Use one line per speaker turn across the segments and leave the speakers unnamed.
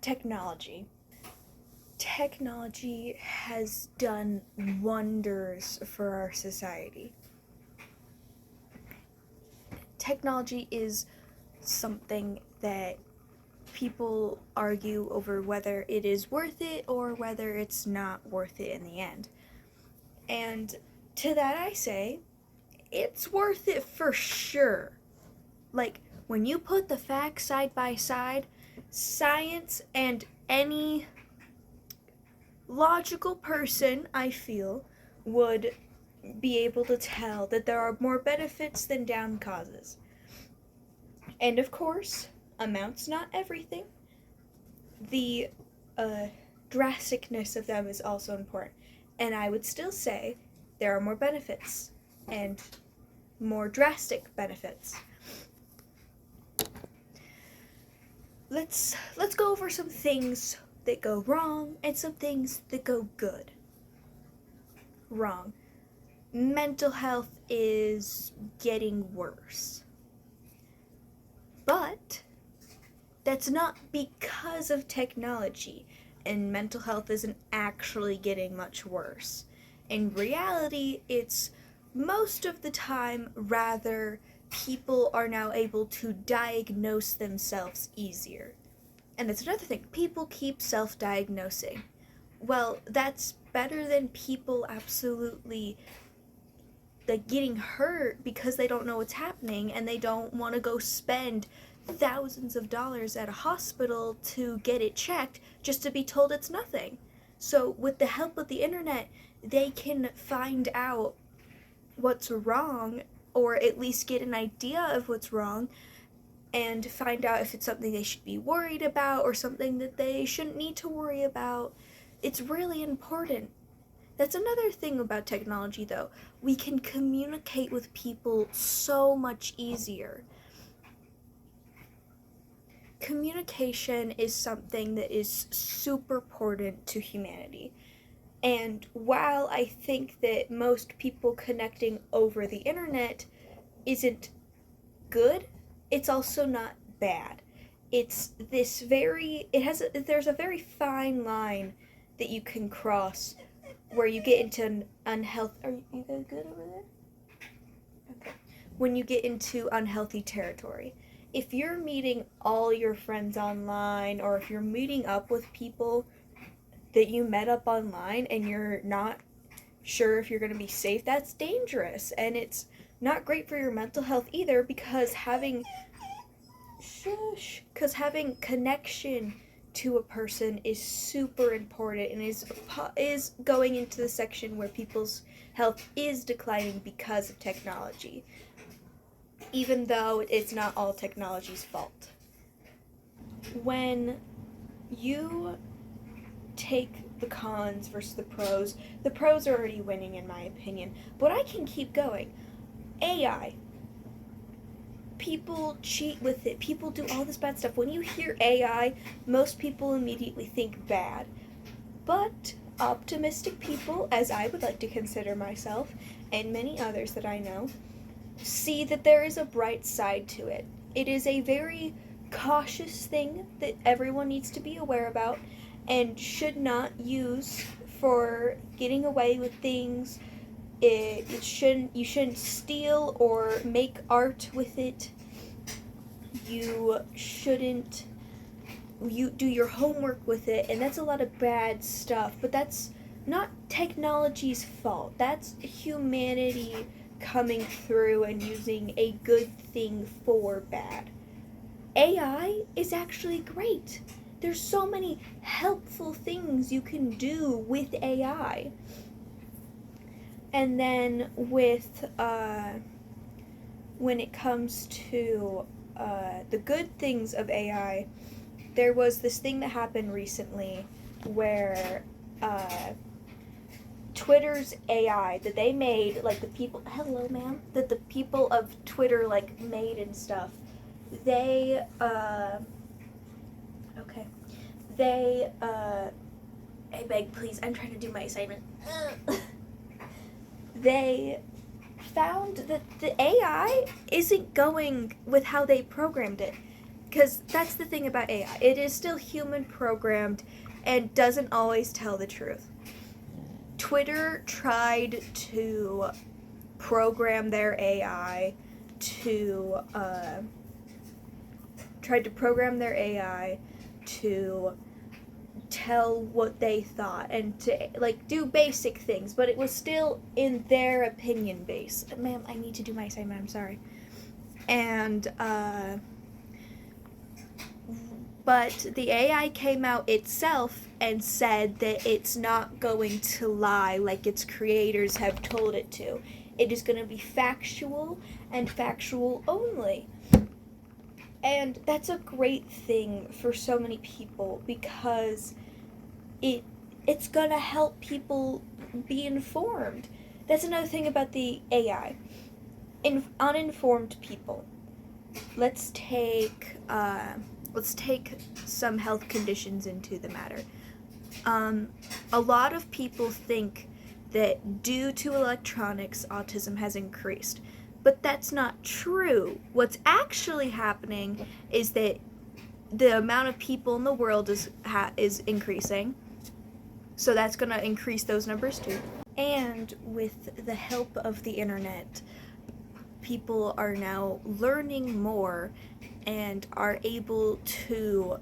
Technology. Technology has done wonders for our society. Technology is something that people argue over whether it is worth it or whether it's not worth it in the end. And to that I say, it's worth it for sure. Like, when you put the facts side by side, science and any logical person, I feel, would be able to tell that there are more benefits than down causes. And of course, amounts not everything. The drasticness of them is also important. And I would still say there are more benefits and more drastic benefits. Let's go over some things that go wrong and some things that go good. Wrong. Mental health is getting worse. But that's not because of technology, and mental health isn't actually getting much worse. In reality, it's most of the time rather people are now able to diagnose themselves easier. And that's another thing, people keep self-diagnosing. Well, that's better than people absolutely getting hurt because they don't know what's happening and they don't want to go spend thousands of dollars at a hospital to get it checked just to be told it's nothing. So with the help of the internet, they can find out what's wrong, or at least get an idea of what's wrong, and find out if it's something they should be worried about or something that they shouldn't need to worry about. It's really important. That's another thing about technology, though. We can communicate with people so much easier. Communication is something that is super important to humanity. And while I think that most people connecting over the internet isn't good, it's also not bad. It's this there's a very fine line that you can cross where you get into an unhealthy. Are you guys good over there? Okay. When you get into unhealthy territory. If you're meeting all your friends online, or if you're meeting up with people that you met up online and you're not sure if you're going to be safe, that's dangerous. And it's not great for your mental health either, because having connection to a person is super important, and is going into the section where people's health is declining because of technology, even though it's not all technology's fault. When you take the cons versus the pros are already winning in my opinion, but I can keep going. AI. People cheat with it. People do all this bad stuff. When you hear AI, most people immediately think bad. But optimistic people, as I would like to consider myself, and many others that I know, see that there is a bright side to it. It is a very cautious thing that everyone needs to be aware about and should not use for getting away with things. You shouldn't steal or make art with it. You shouldn't do your homework with it, and that's a lot of bad stuff. But that's not technology's fault. That's humanity coming through and using a good thing for bad. AI is actually great. There's so many helpful things you can do with AI. And then with, when it comes to the good things of AI, there was this thing that happened recently where Twitter's AI that they made, like the people, hello ma'am, that the people of Twitter like made and stuff, they, okay, they, hey Meg, please, I'm trying to do my assignment. They found that the AI isn't going with how they programmed it. because that's the thing about AI. It is still human programmed and doesn't always tell the truth. Twitter tried to program their AI to tell what they thought and to like do basic things, but it was still in their opinion base. Ma'am, I need to do my assignment, I'm sorry. And but the AI came out itself and said that it's not going to lie like its creators have told it to. It is going to be factual and factual only. And that's a great thing for so many people because it's going to help people be informed. That's another thing about the AI. Uninformed people. Let's take some health conditions into the matter. A lot of people think that due to electronics, autism has increased. But that's not true. What's actually happening is that the amount of people in the world is increasing. So that's going to increase those numbers too. And with the help of the internet, people are now learning more and are able to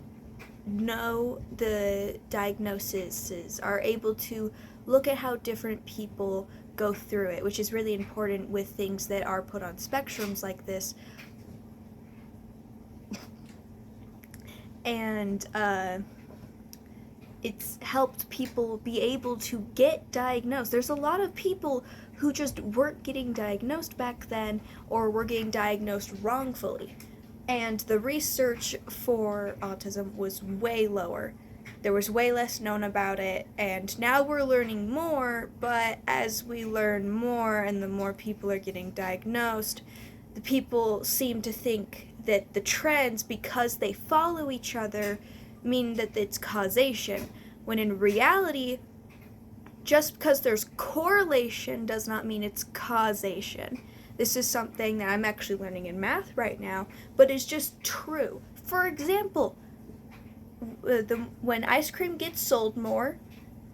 know the diagnoses, are able to look at how different people go through it, which is really important with things that are put on spectrums like this. And it's helped people be able to get diagnosed. There's a lot of people who just weren't getting diagnosed back then or were getting diagnosed wrongfully. And the research for autism was way lower. There was way less known about it, and now we're learning more, but as we learn more and the more people are getting diagnosed, the people seem to think that the trends, because they follow each other, mean that it's causation, when in reality, just because there's correlation does not mean it's causation. This is something that I'm actually learning in math right now, but it's just true. For example, when ice cream gets sold more,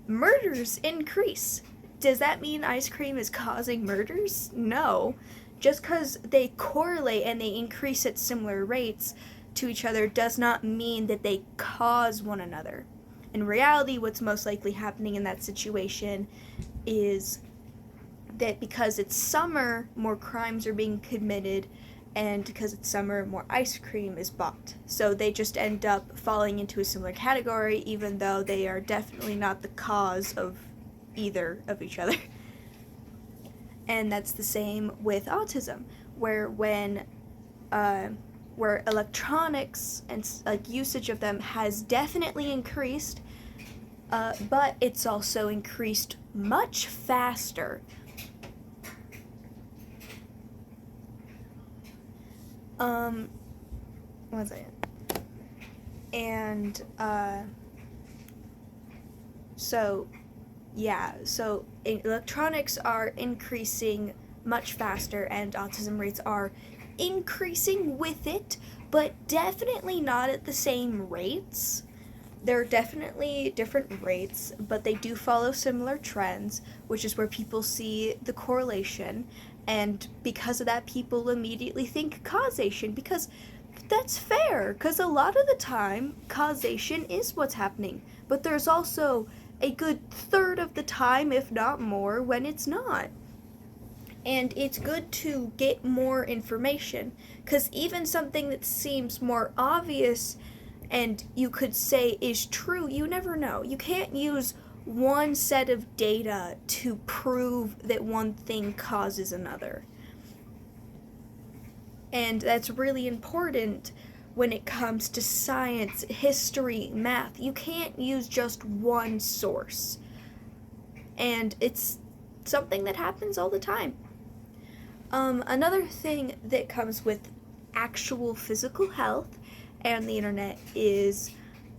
murders increase. Does that mean ice cream is causing murders? No. Just because they correlate and they increase at similar rates to each other does not mean that they cause one another. In reality, what's most likely happening in that situation is that because it's summer, more crimes are being committed, and because it's summer, more ice cream is bought. So they just end up falling into a similar category, even though they are definitely not the cause of either of each other. And that's the same with autism, where electronics and like usage of them has definitely increased, but it's also increased much faster. One second. And, so electronics are increasing much faster and autism rates are increasing with it, but definitely not at the same rates. There are definitely different rates, but they do follow similar trends, which is where people see the correlation, and because of that, people immediately think causation, because that's fair, because a lot of the time, causation is what's happening, but there's also a good third of the time, if not more, when it's not. And it's good to get more information, because even something that seems more obvious and you could say is true, you never know. You can't use one set of data to prove that one thing causes another. And that's really important when it comes to science, history, math. You can't use just one source. And it's something that happens all the time. Another thing that comes with actual physical health and the internet is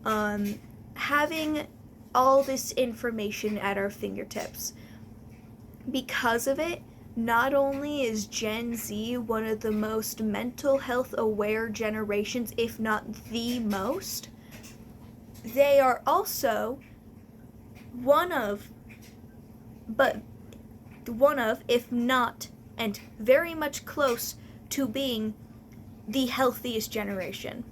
having all this information at our fingertips. Because of it, not only is Gen Z one of the most mental health aware generations, if not the most, they are also one of, if not, and very much close to being the healthiest generation.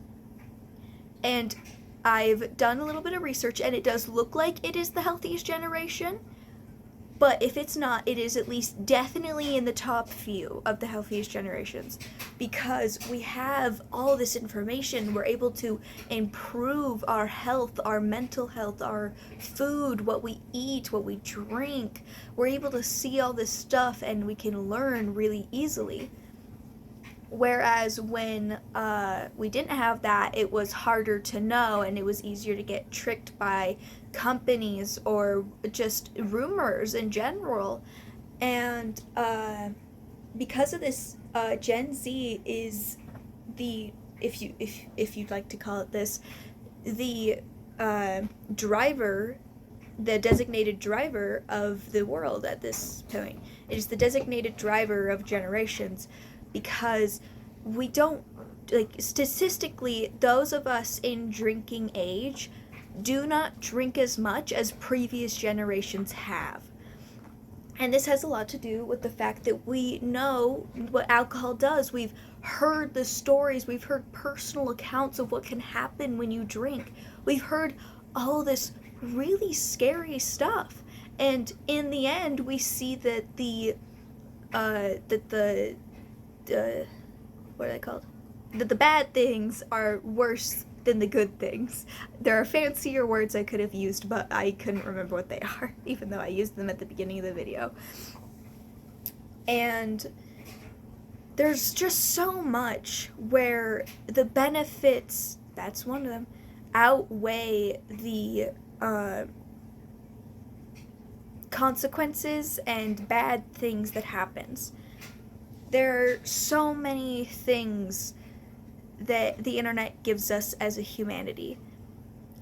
And I've done a little bit of research, and it does look like it is the healthiest generation. But if it's not, it is at least definitely in the top few of the healthiest generations, because we have all this information. We're able to improve our health, our mental health, our food, what we eat, what we drink. We're able to see all this stuff, and we can learn really easily. Whereas when we didn't have that, it was harder to know, and it was easier to get tricked by companies or just rumors in general. And because of this, Gen Z is the, if you'd like to call it this, the driver, the designated driver of the world at this point. It is the designated driver of generations, because we don't, like, statistically, those of us in drinking age do not drink as much as previous generations have. And this has a lot to do with the fact that we know what alcohol does. We've heard the stories, we've heard personal accounts of what can happen when you drink. We've heard all this really scary stuff. And in the end, we see that what are they called? That the bad things are worse than the good things. There are fancier words I could have used, but I couldn't remember what they are, even though I used them at the beginning of the video. And there's just so much where the benefits, that's one of them, outweigh the consequences and bad things that happens. There are so many things that the internet gives us as a humanity.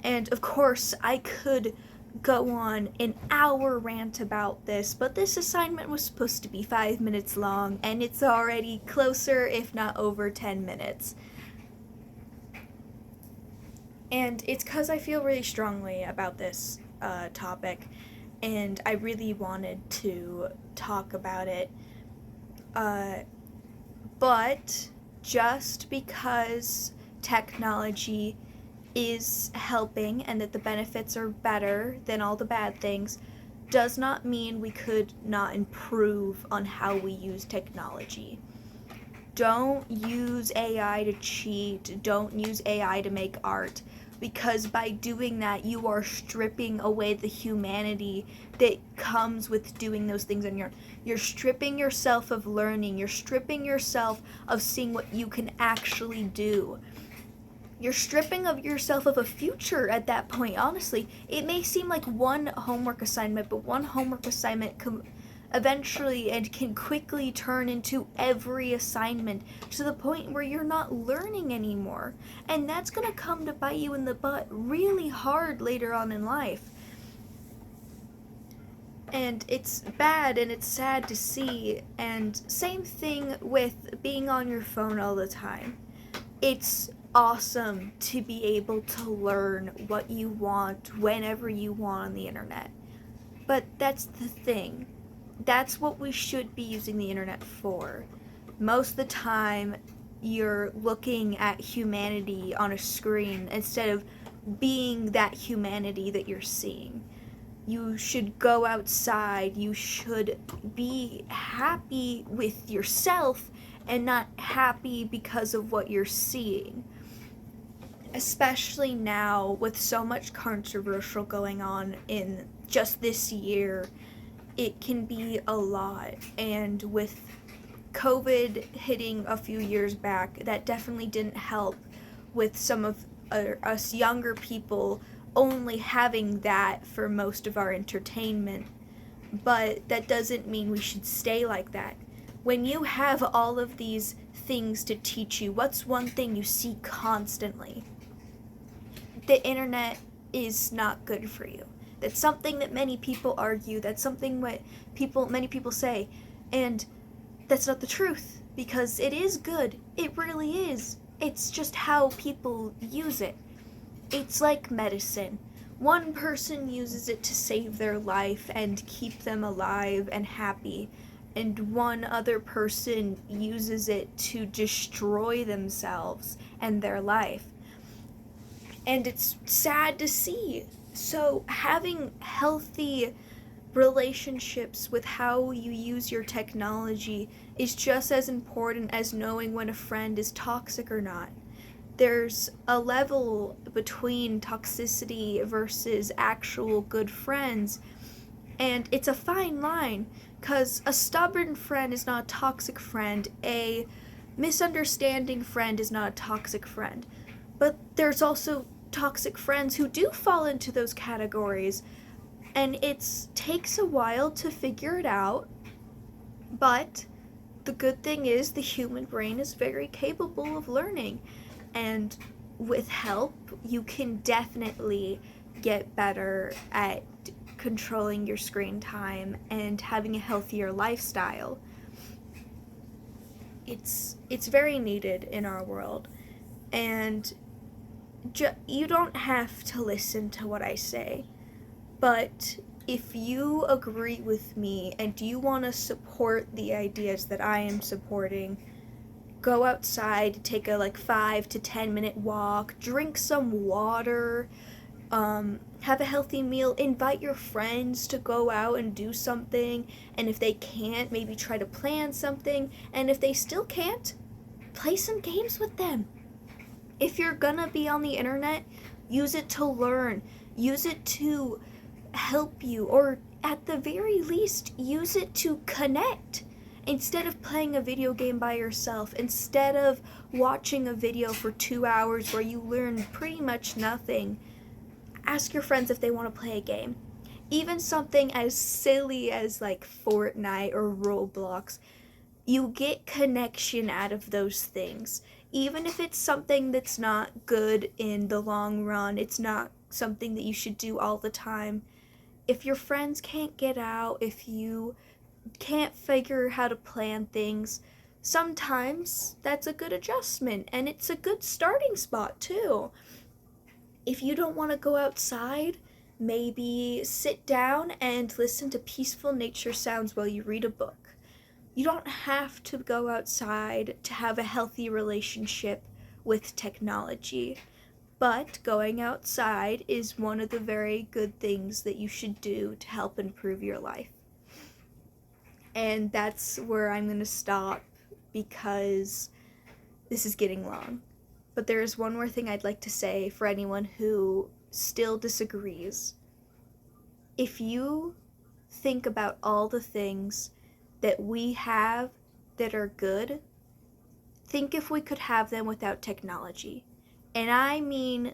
And of course, I could go on an hour rant about this, but this assignment was supposed to be 5 minutes long, and it's already closer, if not over 10 minutes. And it's because I feel really strongly about this topic, and I really wanted to talk about it. But just because technology is helping and that the benefits are better than all the bad things does not mean we could not improve on how we use technology. Don't use AI to cheat. Don't use AI to make art, because by doing that, you are stripping away the humanity that comes with doing those things on your own. You're stripping yourself of learning. You're stripping yourself of seeing what you can actually do. You're stripping of yourself of a future at that point, honestly. It may seem like one homework assignment, but one homework assignment eventually and can quickly turn into every assignment, to the point where you're not learning anymore. And that's going to come to bite you in the butt really hard later on in life. And it's bad and it's sad to see. And same thing with being on your phone all the time. It's awesome to be able to learn what you want whenever you want on the internet. But that's the thing. That's what we should be using the internet for. Most of the time, you're looking at humanity on a screen instead of being that humanity that you're seeing. You should go outside. You should be happy with yourself and not happy because of what you're seeing. Especially now with so much controversial going on in just this year, it can be a lot. And with COVID hitting a few years back, that definitely didn't help with some of us younger people only having that for most of our entertainment. But that doesn't mean we should stay like that. When you have all of these things to teach you, what's one thing you see constantly? The internet is not good for you. That's something that many people argue. That's something what many people say. And that's not the truth, because it is good. It really is. It's just how people use it. It's like medicine. One person uses it to save their life and keep them alive and happy, and one other person uses it to destroy themselves and their life. And it's sad to see. So, having healthy relationships with how you use your technology is just as important as knowing when a friend is toxic or not. There's a level between toxicity versus actual good friends, and it's a fine line, because a stubborn friend is not a toxic friend, a misunderstanding friend is not a toxic friend. But there's also toxic friends who do fall into those categories, and it takes a while to figure it out, but the good thing is the human brain is very capable of learning, and with help you can definitely get better at controlling your screen time and having a healthier lifestyle. It's very needed in our world, and you don't have to listen to what I say, but if you agree with me and you want to support the ideas that I am supporting, go outside, take a 5 to 10 minute walk, drink some water, have a healthy meal, invite your friends to go out and do something, and if they can't, maybe try to plan something, and if they still can't, play some games with them. If you're gonna be on the internet, use it to learn, use it to help you, or at the very least, use it to connect. Instead of playing a video game by yourself, instead of watching a video for 2 hours where you learn pretty much nothing, ask your friends if they want to play a game. Even something as silly as Fortnite or Roblox, you get connection out of those things. Even if it's something that's not good in the long run, it's not something that you should do all the time. If your friends can't get out, if you can't figure how to plan things, sometimes that's a good adjustment, and it's a good starting spot too. If you don't want to go outside, maybe sit down and listen to peaceful nature sounds while you read a book. You don't have to go outside to have a healthy relationship with technology, but going outside is one of the very good things that you should do to help improve your life. And that's where I'm going to stop, because this is getting long. But there is one more thing I'd like to say for anyone who still disagrees. If you think about all the things that we have that are good, think if we could have them without technology. And I mean,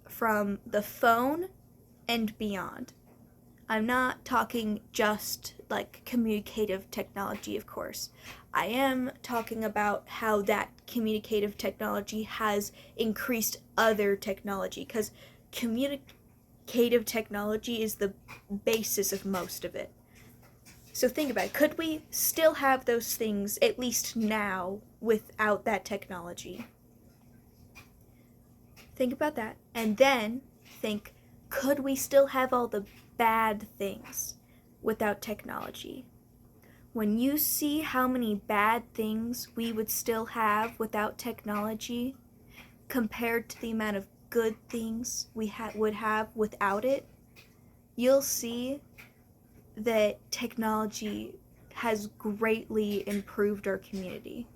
from the phone and beyond. I'm not talking just communicative technology, of course. I am talking about how that communicative technology has increased other technology, because communicative technology is the basis of most of it. So think about it. Could we still have those things, at least now, without that technology? Think about that. And then think, could we still have all the bad things without technology? When you see how many bad things we would still have without technology, compared to the amount of good things we would have without it, you'll see that technology has greatly improved our community.